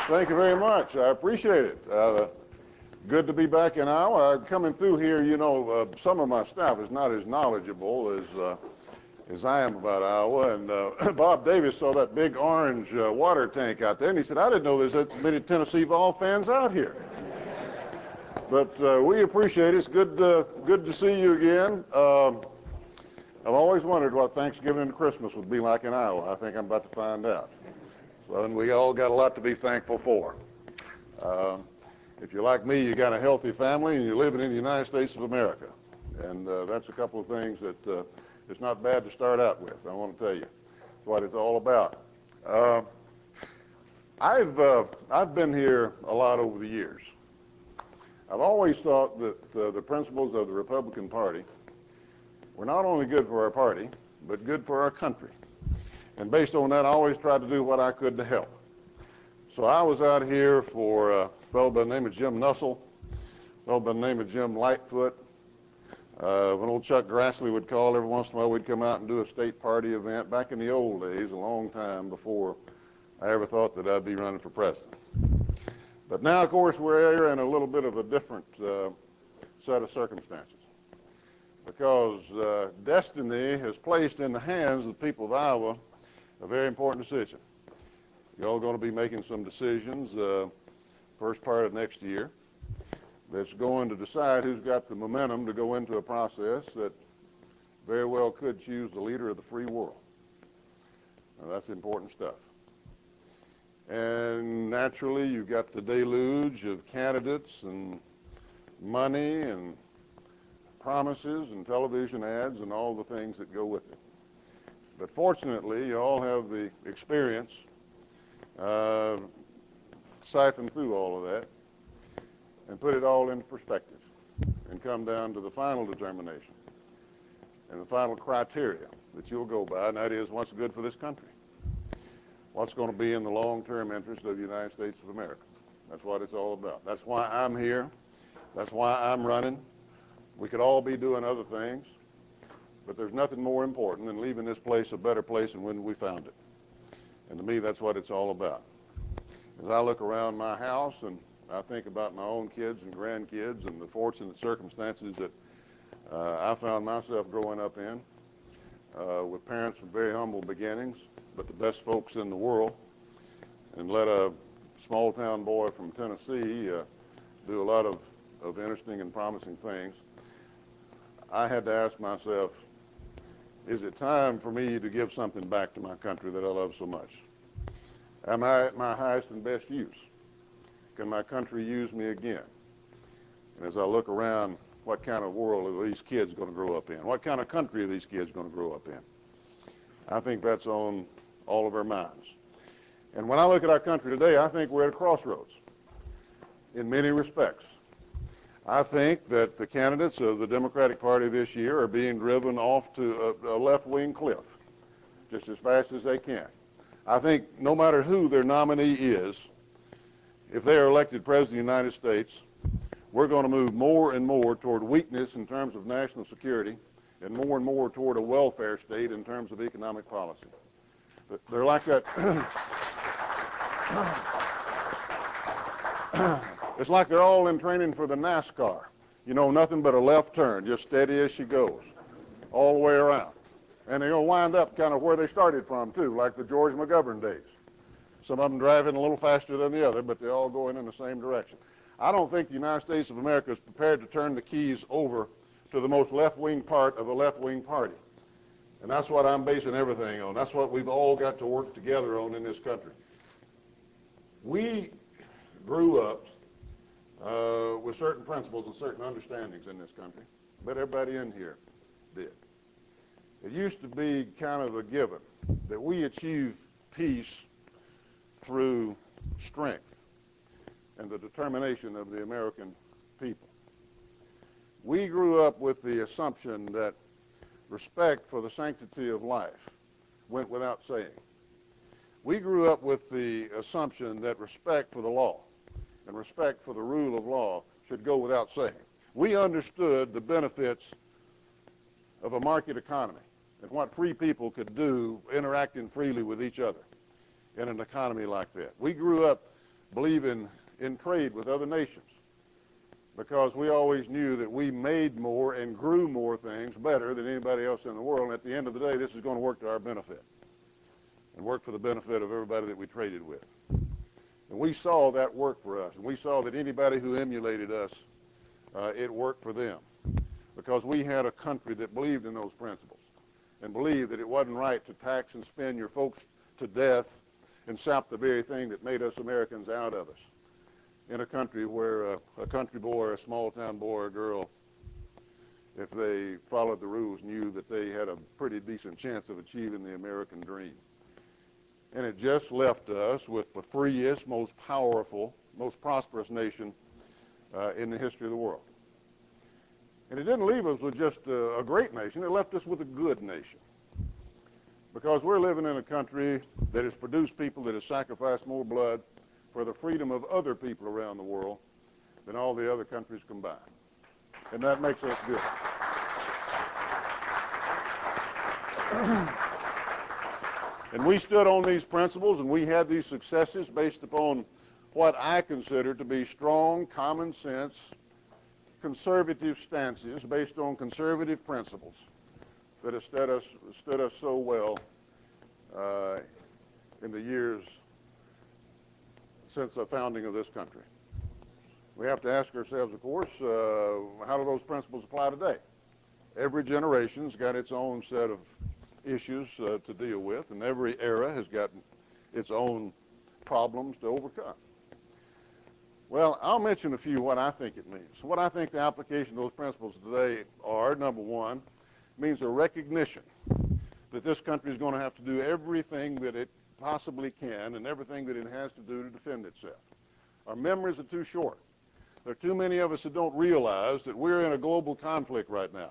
Thank you very much. I appreciate it. Good to be back in Iowa. Coming through here, you know, some of my staff is not as knowledgeable as I am about Iowa. And Bob Davis saw that big orange water tank out there, and he said, "I didn't know there's that many Tennessee Vol fans out here." But we appreciate it. It's good to see you again. I've always wondered what Thanksgiving and Christmas would be like in Iowa. I think I'm about to find out. So, and we all got a lot to be thankful for. If you're like me, you got a healthy family and you're living in the United States of America. And that's a couple of things that it's not bad to start out with, I want to tell you. That's what it's all about. I've been here a lot over the years. I've always thought that the principles of the Republican Party were not only good for our party, but good for our country. And based on that, I always tried to do what I could to help. So I was out here for a fellow by the name of Jim Nussel, a fellow by the name of Jim Lightfoot. When old Chuck Grassley would call, every once in a while we'd come out and do a state party event back in the old days, a long time before I ever thought that I'd be running for president. But now, of course, we're here in a little bit of a different set of circumstances, because destiny has placed in the hands of the people of Iowa a very important decision. You're all going to be making some decisions first part of next year that's going to decide who's got the momentum to go into a process that very well could choose the leader of the free world. Now, that's important stuff. And naturally, you've got the deluge of candidates and money and promises and television ads and all the things that go with it. But fortunately, you all have the experience siphon through all of that and put it all into perspective and come down to the final determination and the final criteria that you'll go by, and that is what's good for this country. What's going to be in the long-term interest of the United States of America. That's what it's all about. That's why I'm here. That's why I'm running. We could all be doing other things, but there's nothing more important than leaving this place a better place than when we found it. And to me, that's what it's all about. As I look around my house and I think about my own kids and grandkids and the fortunate circumstances that I found myself growing up in, with parents from very humble beginnings, but the best folks in the world, and let a small town boy from Tennessee do a lot of interesting and promising things, I had to ask myself, is it time for me to give something back to my country that I love so much? Am I at my highest and best use? Can my country use me again? And as I look around, what kind of world are these kids going to grow up in? What kind of country are these kids going to grow up in? I think that's on all of our minds. And when I look at our country today, I think we're at a crossroads in many respects. I think that the candidates of the Democratic Party this year are being driven off to a left-wing cliff just as fast as they can. I think no matter who their nominee is, if they are elected President of the United States, we're going to move more and more toward weakness in terms of national security and more toward a welfare state in terms of economic policy. They're like that. It's like they're all in training for the NASCAR. You know, nothing but a left turn, just steady as she goes, all the way around. And they're going to wind up kind of where they started from, too, like the George McGovern days. Some of them driving a little faster than the other, but they're all going in the same direction. I don't think the United States of America is prepared to turn the keys over to the most left-wing part of a left-wing party. And that's what I'm basing everything on. That's what we've all got to work together on in this country. We grew up with certain principles and certain understandings in this country, but everybody in here did. It used to be kind of a given that we achieve peace through strength and the determination of the American people. We grew up with the assumption that respect for the sanctity of life went without saying. We grew up with the assumption that respect for the law and respect for the rule of law should go without saying. We understood the benefits of a market economy and what free people could do interacting freely with each other in an economy like that. We grew up believe in trade with other nations, because we always knew that we made more and grew more things better than anybody else in the world. And at the end of the day, this is going to work to our benefit and work for the benefit of everybody that we traded with. And we saw that work for us. And we saw that anybody who emulated us, it worked for them, because we had a country that believed in those principles and believed that it wasn't right to tax and spend your folks to death and sap the very thing that made us Americans out of us, in a country where a country boy, a small town boy or girl, if they followed the rules, knew that they had a pretty decent chance of achieving the American dream. And it just left us with the freest, most powerful, most prosperous nation in the history of the world. And it didn't leave us with just a great nation. It left us with a good nation, because we're living in a country that has produced people that have sacrificed more blood for the freedom of other people around the world than all the other countries combined. And that makes us good. And we stood on these principles, and we had these successes based upon what I consider to be strong, common sense, conservative stances based on conservative principles that have stood us so well in the years since the founding of this country. We have to ask ourselves, of course, how do those principles apply today? Every generation's got its own set of issues to deal with, and every era has got its own problems to overcome. Well, I'll mention a few what I think it means. What I think the application of those principles today are: number one, means a recognition that this country is going to have to do everything that it possibly can and everything that it has to do to defend itself. Our memories are too short. There are too many of us that don't realize that we're in a global conflict right now.